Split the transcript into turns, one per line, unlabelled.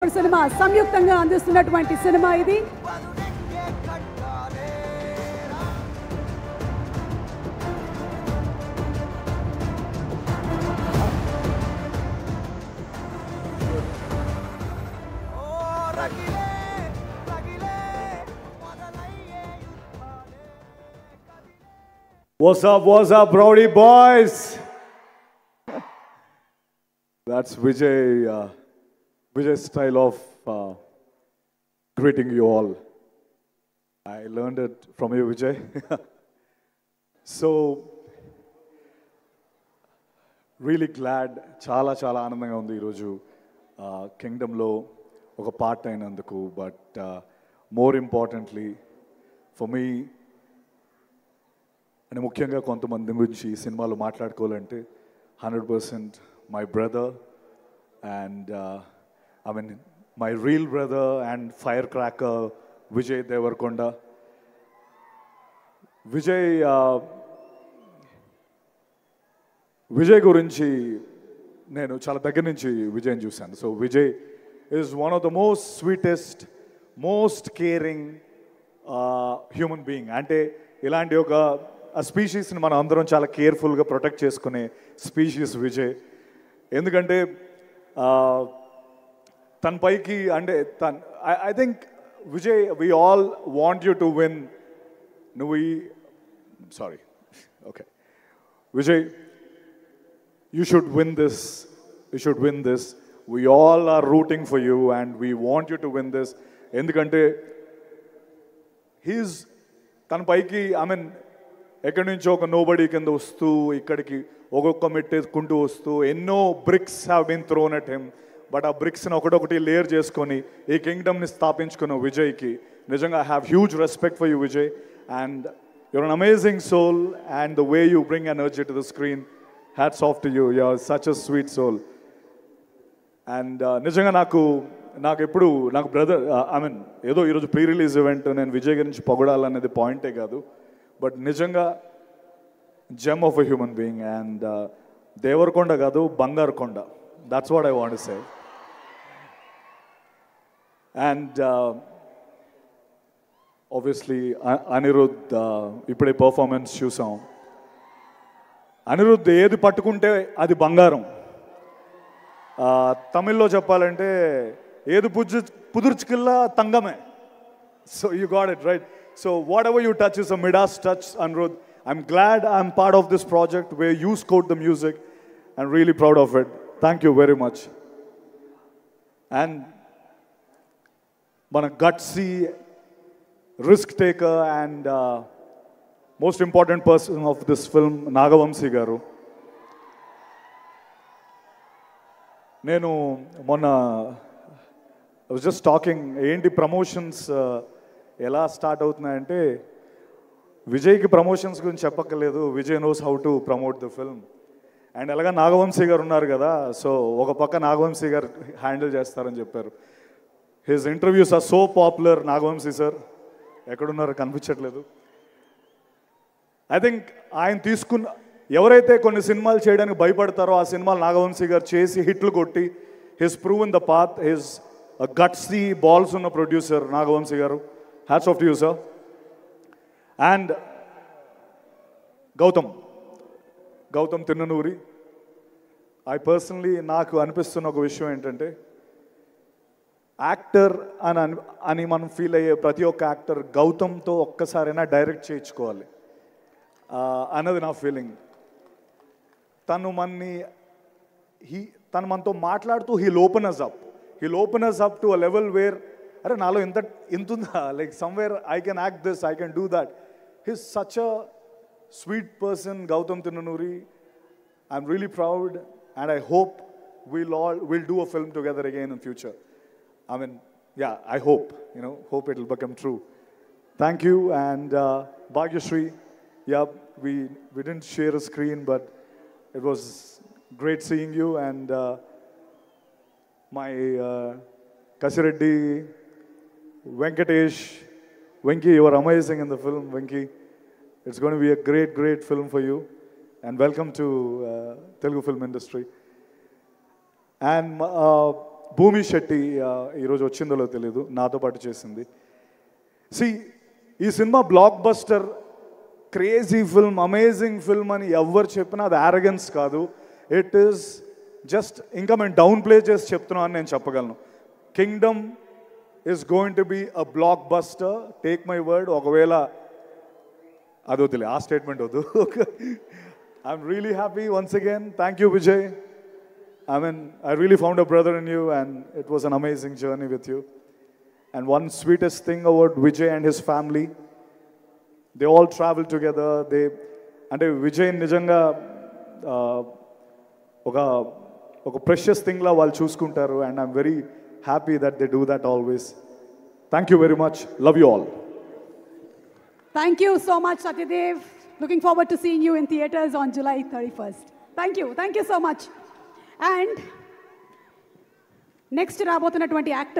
Telugu cinema సంయుక్తంగా అందిస్తున్నటువంటి cinema ఇది.
What's up, Rowdy boys? That's Vijay's style of greeting you all. I learned it from you, Vijay. So, really glad, చాలా ఆనందంగా ఉంది ఈరోజు కింగ్డమ్లో ఒక పార్ట్ అయినందుకు. But more importantly for me, and ముఖ్యంగా కొంతమంది గురించి ఈ సినిమాలో మాట్లాడుకోవాలంటే 100% my brother and I mean my real brother and firecracker Vijay Devarkonda. Vijay గురించి నేను చాలా దగ్గర నుంచి విజయ్ని చూశాను. So Vijay is one of the most sweetest, most caring human being. అంటే ఇలాంటి ఒక ఆ స్పీషీస్ని మనం అందరం చాలా కేర్ఫుల్గా ప్రొటెక్ట్ చేసుకునే స్పీషీస్ విజయ్. ఎందుకంటే తన పైకి అంటే I think Vijay, we all want you to win. Sorry, okay Vijay, you should win this. We all are rooting for you and we want you to win this. ఎందుకంటే he's తన పైకి ఐ మీన్ ఎక్కడి నుంచో ఒక నోబడీ కింద వస్తూ ఇక్కడికి ఒక్కొక్క మెట్టేసుకుంటూ వస్తూ ఎన్నో bricks have been thrown at him. But ఆ బ్రిక్స్ని ఒకటొకటి లేయర్ చేసుకొని ఈ కింగ్డమ్ని స్థాపించుకున్న విజయ్కి నిజంగా I have huge respect for you Vijay. And your an amazing soul and the way you bring energy to the screen, hats off to you. You're such a sweet soul. And నిజంగా నాకు ఎప్పుడు నాకు brother I mean ఏదో ఈరోజు pre release event నేను విజయ్ గురించి పొగడాలనేది పాయింటే కాదు. బట్ నిజంగా gem of a human being. And Deverakonda కాదు, బంగారు కొండ. That's what I want to say. And obviously Anirudh ఇప్పుడే పర్ఫార్మెన్స్ చూసాం. అనిరుద్ధ్ ఏది పట్టుకుంటే అది బంగారం. తమిళ్లో చెప్పాలంటే ఏది పుదుర్చుకిల్లా తంగమే. So you got it right. So whatever you touch is a Midas touch, Anirudh. I'm glad I'm part of this project where you scored the music. I'm really proud of it. Thank you very much. And మన gutsy, risk taker and most important person of this film, Nagavamsi garu. నేను మొన్న I was just talking, ఏంటి promotions ఎలా start అవుతున్నాయంటే విజయ్కి promotions గురించి చెప్పక్కర్లేదు. Vijay knows how to promote the film. And అలాగా నాగవంశీ గారు ఉన్నారు కదా, సో ఒక పక్క నాగవంశీ గారు హ్యాండిల్ చేస్తారని చెప్పారు. His interviews are so popular. Nagavamsi sir ఎక్కడున్నారో కనిపించట్లేదు. ఐ థింక్ ఆయన తీసుకున్న ఎవరైతే కొన్ని సినిమాలు చేయడానికి భయపడతారో ఆ సినిమాలు నాగవంశీ గారు చేసి హిట్లు కొట్టి his proven the path. His gutsy balls ఉన్న ప్రొడ్యూసర్ నాగవంశీ గారు. Hats off to you sir. And Gautam Tinnanuri, I personally నాకు అనిపిస్తున్న ఒక విషయం ఏంటంటే యాక్టర్ అని మనం ఫీల్ అయ్యే ప్రతి ఒక్క యాక్టర్ గౌతమ్తో ఒక్కసారైనా డైరెక్ట్ చేయించుకోవాలి అన్నది నా ఫీలింగ్. తను మనతో మాట్లాడుతూ he'll open us up to a level where అరే నాలో ఇంత ఉందా, like somewhere I can act this, I can do that. He's such a sweet person, Gautam Thinnanuri. I'm really proud and I hope we'll do a film together again in future. I mean, yeah, I hope it will become true. Thank you. And Bhagyashree, yeah, we didn't share a screen, but it was great seeing you. And my Kasireddy, Venkatesh, Venki, you are amazing in the film, Venki. It's going to be a great film for you. And welcome to Telugu film industry. And భూమి శెట్టి ఈరోజు వచ్చిందో తెలియదు, నాతో పాటు చేసింది. ఈ cinema block buster, crazy film, amazing film అని ఎవరు చెప్పినా అది యారగెన్స్ కాదు. ఇట్ ఈస్ జస్ట్ ఇంకా మేము డౌన్ ప్లే చేసి చెప్తున్నాం అని నేను చెప్పగలను. Kingdom is going to be a blockbuster, take my word. ఒకవేళ అది వద్దులే, ఆ స్టేట్మెంట్ వద్దు. I'm really happy once again. Thank you Vijay. I really found a brother in you, and it was an amazing journey with you. And one sweetest thing about Vijay and his family, they all travel together. అంటే విజయ్ నిజంగా ఒక precious thing లా వాళ్ళు చూసుకుంటారు. And I'm very happy that they do that always. Thank you very much. Love you all.
Thank you so much, Satyadev. Looking forward to seeing you in theaters on July 31st. Thank you so much. And next రాబోతున్నటువంటి actor